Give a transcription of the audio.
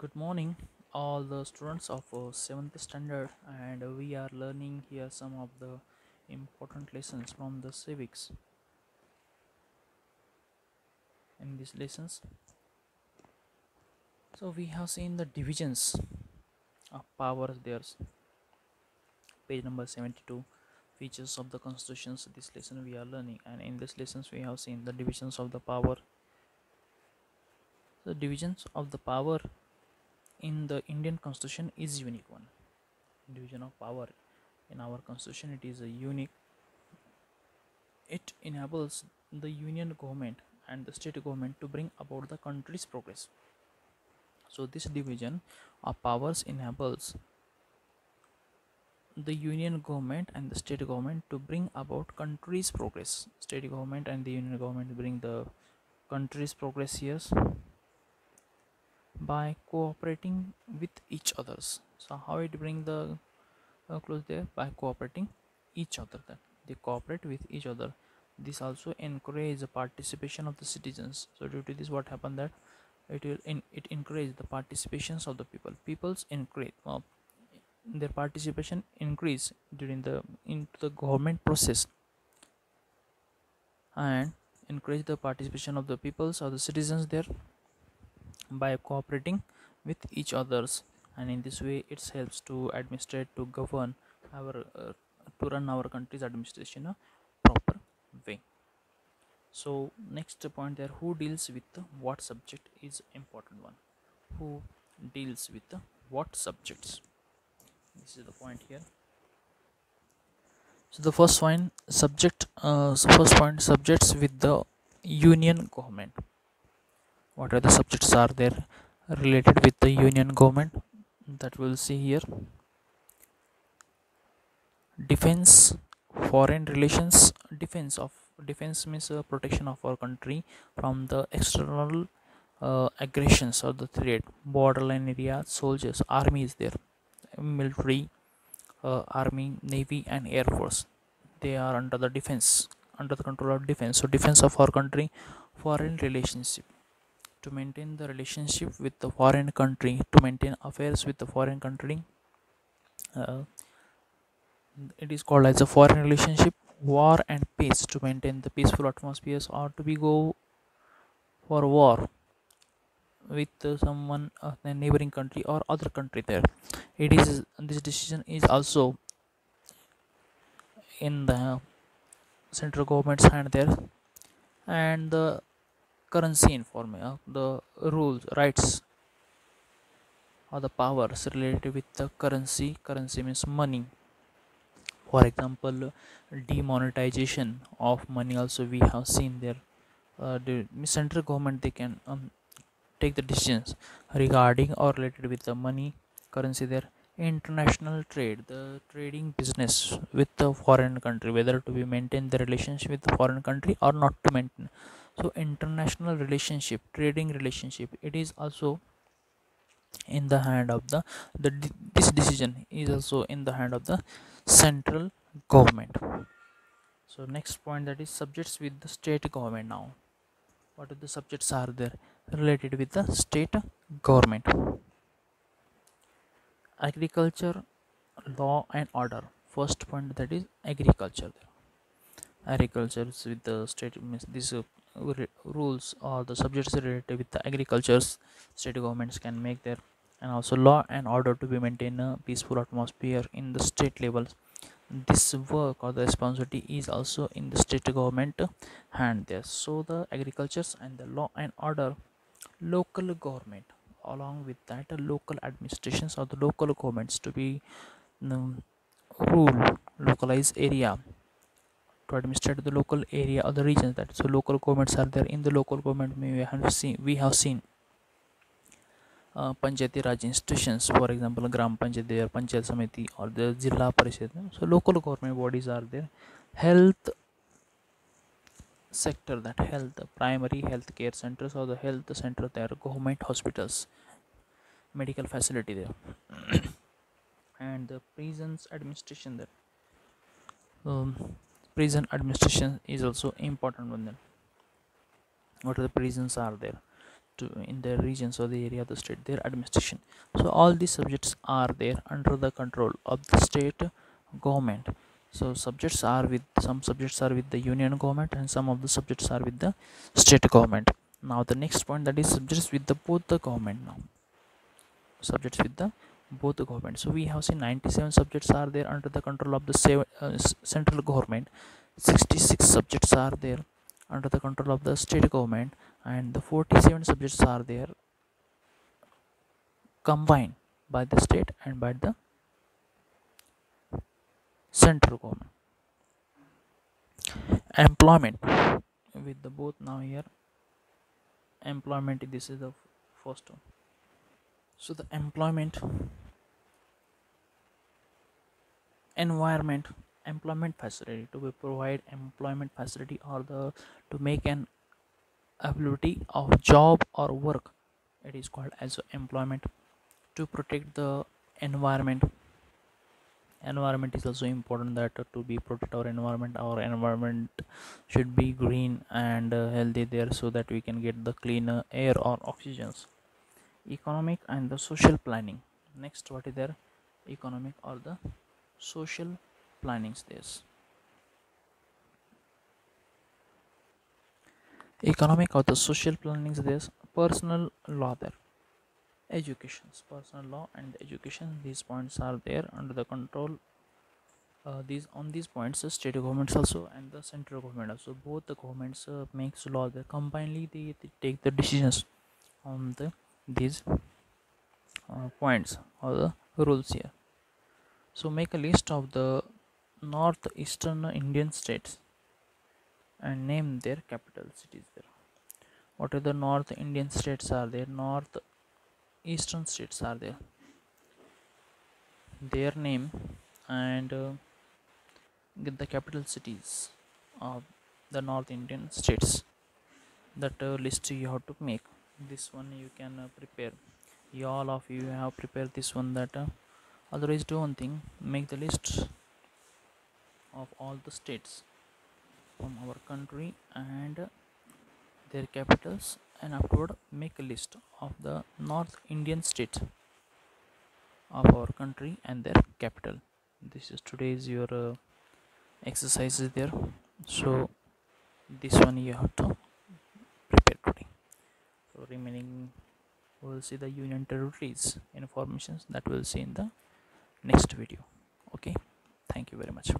Good morning, all the students of 7th standard, and we are learning here some of the important lessons from the civics. In these lessons, so we have seen the divisions of powers. There's page number 72, features of the constitutions. This lesson we are learning, and in this lessons we have seen the divisions of the power. The divisions of the power in the Indian constitution is unique one. Division of power in our constitution, it is a unique. It enables the union government and the state government to bring about the country's progress. So this division of powers enables the union government and the state government to bring about country's progress. State government and the union government bring the country's progress here by cooperating with each others. So how it bring the close there? By cooperating each other, that they cooperate with each other. This also encourage the participation of the citizens. So due to this, what happened, that it encourage the participations of the people's encourage their participation increase during the into the government process, and encourage the participation of the peoples or the citizens there by cooperating with each others. And in this way it helps to administrate, to govern our to run our country's administration a proper way. So next point there, who deals with what subject is important one. Who deals with what subjects? This is the point here. So the first one, first point, subjects with the union government. What are the subjects are there related with the union government, that we'll see here. Defense, foreign relations. Defense means protection of our country from the external aggressions or the threat. Borderline area, soldiers, army is there, military, army, navy and air force, they are under the defense, under the control of defense. So defense of our country. Foreign relationship, to maintain the relationship with the foreign country, to maintain affairs with the foreign country, uh, it is called as a foreign relationship. War and peace, to maintain the peaceful atmospheres, or to be go for war with someone, the neighboring country or other country there. It is, this decision is also in the central government's hand there. And the currency information, the rules, rights or the powers related with the currency means money. For example, demonetization of money also we have seen there. The central government, they can take the decisions regarding or related with the money, currency there. International trade, the trading business with the foreign country, whether to be maintain the relationship with the foreign country or not to maintain. So international relationship, trading relationship, it is also in the hand of this decision is also in the hand of the central government. So next point, that is subjects with the state government. Now what are the subjects are there related with the state government? Agriculture, law and order. First point, that is agriculture. Agriculture is with the state means these rules or the subjects related with the agricultures, state governments can make there. And also law and order, to be maintain a peaceful atmosphere in the state levels. This work or the responsibility is also in the state government hand there. So the agricultures and the law and order, local government, along with that local administrations or the local governments, to be um, rule localized area, to administrate the local area or the regions. That so local governments are there. In the local government we have seen panchayati raj institutions, for example gram panchayat there, panchayat samiti or the jilla parishad. So local government bodies are there. Health sector, that health, primary health care centers or the health center there, government hospitals, medical facility there. And the prisons administration there. Prison administration is also important one there. What are the prisons are there? to in the regions or the area of the state, their administration. So all these subjects are there under the control of the state government. So subjects are with some subjects are with the union government and some of the subjects are with the state government. Now the next point, that is subjects with the both the government. Now subjects with the both the government. So we have seen 97 subjects are there under the control of the central government. 66 subjects are there under the control of the state government, and the 47 subjects are there combined by the state and by the central government. Employment with the both. Now here employment, this is the first one. So the employment environment, employment facility, to provide employment facility or the to make an ability of job or work, it is called as employment. To protect the environment, environment is also important, that to be protect our environment should be green and healthy there, so that we can get the cleaner air or oxygens. Economic and the social planning. Next, what is there? Economic or the social plannings. This economic or the social plannings. This personal law there. Educations, personal law and education, these points are there under the control. These on these points, the state governments also and the central government also, both the governments makes law there. Combinedly they take the decisions on the these points or the rules here. So make a list of the northeastern Indian states and name their capital cities there. What are the North Indian states are there? North Eastern states are there. Their name and get the capital cities of the North Indian states. That list you have to make. This one you can prepare. You all of you have prepared this one. That otherwise do one thing, make the list of all the states from our country and their capitals, and afterward make a list of the North Indian states of our country and their capital. This is today's your exercises there. So this one you have to prepare today. So remaining we'll see the union territories informations, that we'll see in the next video. Okay, thank you very much.